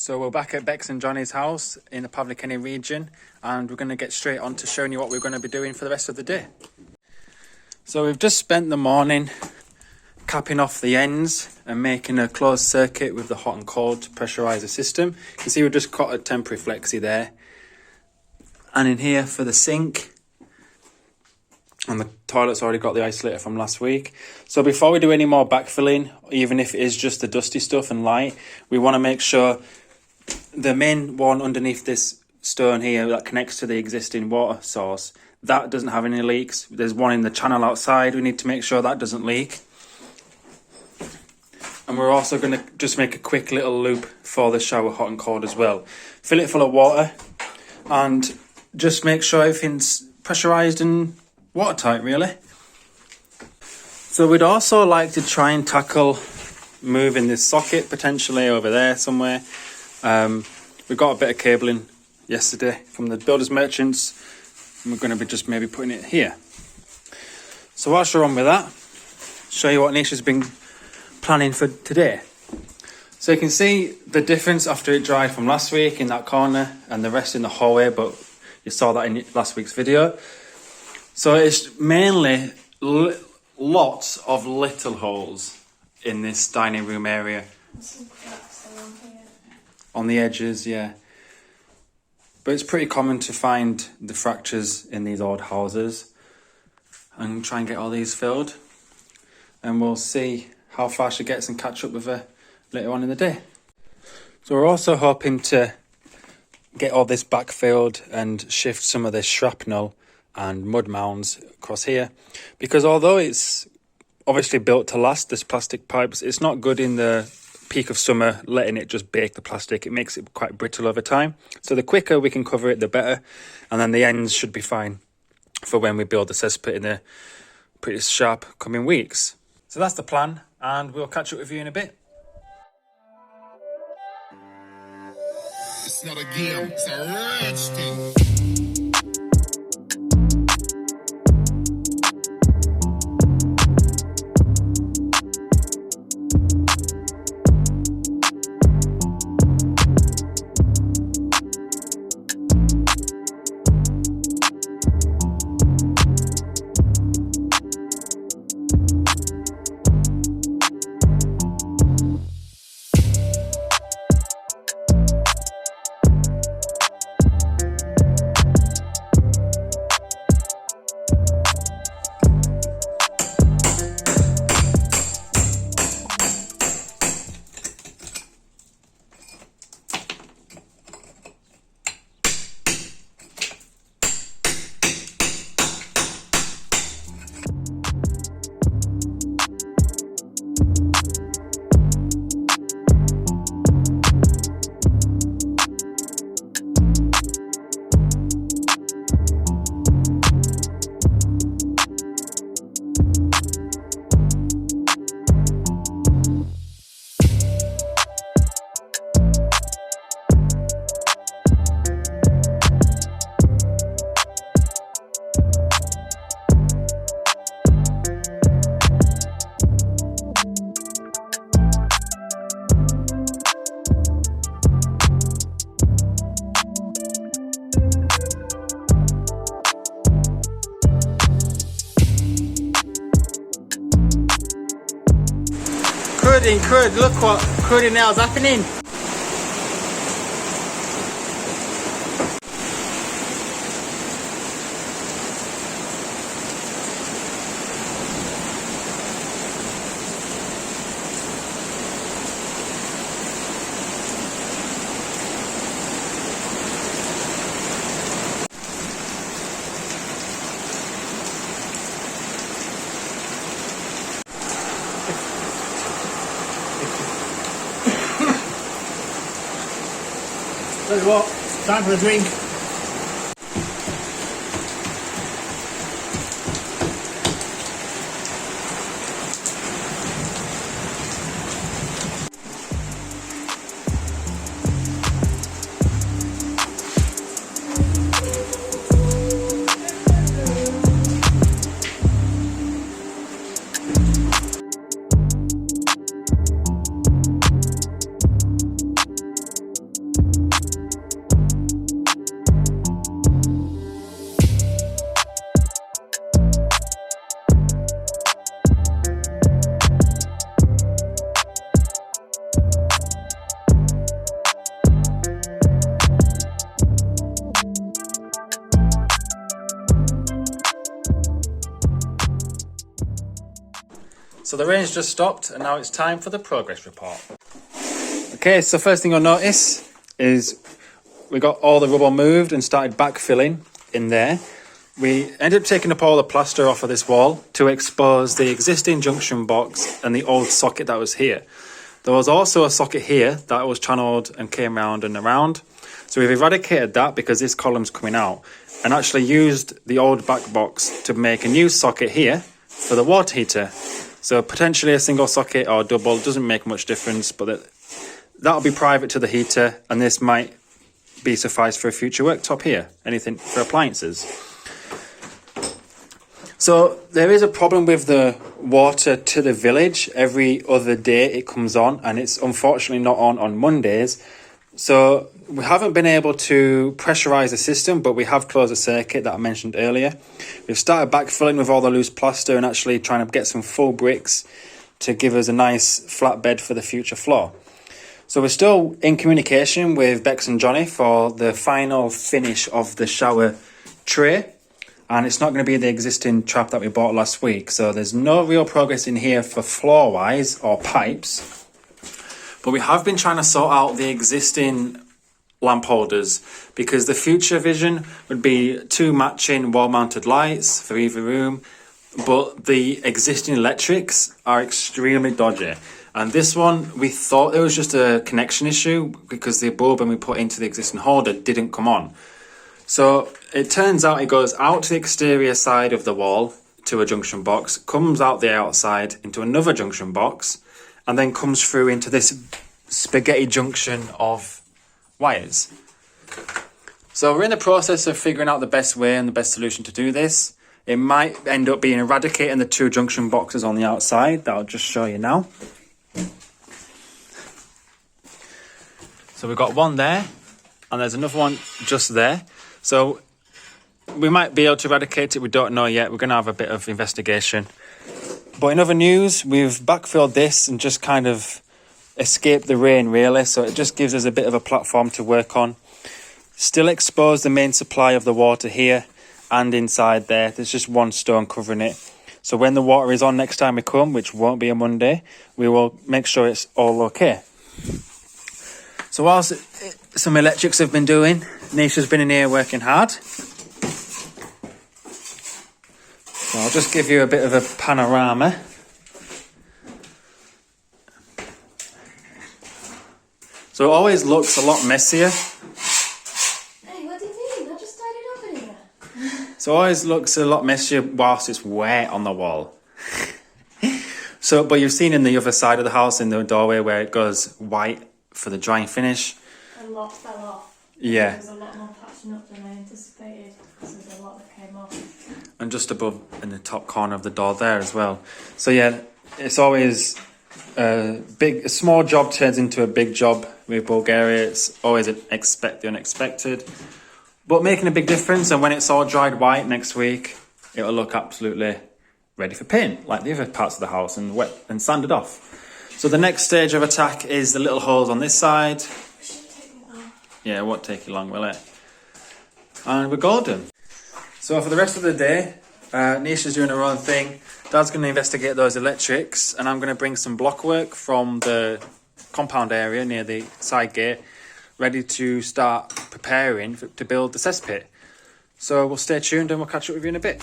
So we're back at Bex and Johnny's house in the Pavlikeni region, and we're going to get straight on to showing you what we're going to be doing for the rest of the day. So we've just spent the morning capping off the ends and making a closed circuit with the hot and cold to pressurise the system. You can see we've just got a temporary flexi there. And in here for the sink, and the toilet's already got the isolator from last week. So before we do any more backfilling, even if it is just the dusty stuff and light, we want to make sure the main one underneath this stone here that connects to the existing water source, that doesn't have any leaks. There's one in the channel outside. We need to make sure that doesn't leak. And we're also going to just make a quick little loop for the shower hot and cold as well. Fill it full of water and just make sure everything's pressurised and watertight, really. So we'd also like to try and tackle moving this socket potentially over there somewhere. We got a bit of cabling yesterday from the builders merchants, and we're going to be just maybe putting it here. So whilst you're on with that, show you what Nisha's been planning for today. So you can see the difference after it dried from last week in that corner and the rest in the hallway, but you saw that in last week's video. So it's mainly lots of little holes in this dining room area. Some cracks along here. On the edges, yeah. But it's pretty common to find the fractures in these old houses and try and get all these filled. And we'll see how far she gets and catch up with her later on in the day. So we're also hoping to get all this backfilled and shift some of this shrapnel and mud mounds across here, because although it's obviously built to last, this plastic pipes, it's not good in the peak of summer letting it just bake the plastic. It makes it quite brittle over time. So the quicker we can cover it, the better. And then the ends should be fine for when we build the cesspit in the pretty sharp coming weeks. So that's the plan, and we'll catch up with you in a bit. It's not a game, it's a rich thing. Crud, look what cruddy now is happening. Tell you what, time for a drink. So the rain's just stopped and now it's time for the progress report. Okay, so first thing you'll notice is we got all the rubble moved and started backfilling in there. We ended up taking up all the plaster off of this wall to expose the existing junction box and the old socket that was here. There was also a socket here that was channeled and came round and around. So we've eradicated that because this column's coming out and actually used the old back box to make a new socket here for the water heater. So potentially a single socket or double, doesn't make much difference, but that'll be private to the heater and this might be suffice for a future worktop here, anything for appliances. So there is a problem with the water to the village. Every other day it comes on and it's unfortunately not on Mondays. So we haven't been able to pressurize the system, but we have closed the circuit that I mentioned earlier. We've started backfilling with all the loose plaster and actually trying to get some full bricks to give us a nice flat bed for the future floor. So we're still in communication with Bex and Johnny for the final finish of the shower tray. And it's not going to be the existing trap that we bought last week. So there's no real progress in here for floor-wise or pipes. But we have been trying to sort out the existing lamp holders because the future vision would be 2 matching wall-mounted lights for either room. But the existing electrics are extremely dodgy. And this one, we thought it was just a connection issue because the bulb when we put into the existing holder didn't come on. So it turns out it goes out to the exterior side of the wall to a junction box, comes out the outside into another junction box, and then comes through into this spaghetti junction of wires. So we're in the process of figuring out the best way and the best solution to do this. It might end up being eradicating the 2 junction boxes on the outside that I'll just show you now. So we've got one there, and there's another one just there. So we might be able to eradicate it, we don't know yet. We're going to have a bit of investigation. But in other news, we've backfilled this and just kind of escaped the rain really. So it just gives us a bit of a platform to work on. Still expose the main supply of the water here and inside there. There's just one stone covering it. So when the water is on next time we come, which won't be a Monday, we will make sure it's all okay. So whilst some electrics have been doing, Nisha's been in here working hard. So I'll just give you a bit of a panorama. So it always looks a lot messier. Hey, what do you mean? I just tidied up in here. So it always looks a lot messier whilst it's wet on the wall. So, but you've seen in the other side of the house in the doorway where it goes white for the drying finish. A lot fell off. Yeah. There's a lot more patching up than I anticipated. So there's a lot that came off. And just above in the top corner of the door there as well. So yeah, it's always a small job turns into a big job with Bulgaria. It's always expect the unexpected, but making a big difference. And when it's all dried white next week, it'll look absolutely ready for paint, like the other parts of the house, and wet and sanded off. So the next stage of attack is the little holes on this side. Yeah, it won't take you long, will it? And we're golden. So for the rest of the day, Nisha's doing her own thing. Dad's going to investigate those electrics, and I'm going to bring some block work from the compound area near the side gate, ready to start preparing to build the cesspit. So we'll stay tuned and we'll catch up with you in a bit.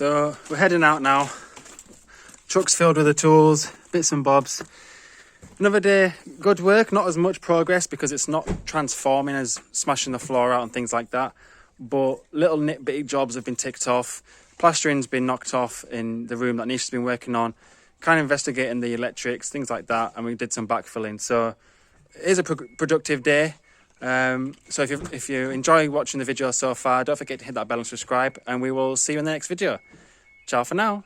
So we're heading out now. Truck's filled with the tools, bits and bobs. Another day, good work, not as much progress because it's not transforming as smashing the floor out and things like that. but little nitpicky jobs have been ticked off. Plastering's been knocked off in the room that Nisha's been working on, kind of investigating the electrics, things like that, and we did some backfilling. So it is a productive day. So if you enjoy watching the video so far, don't forget to hit that bell and subscribe, and we will see you in the next video. Ciao for now.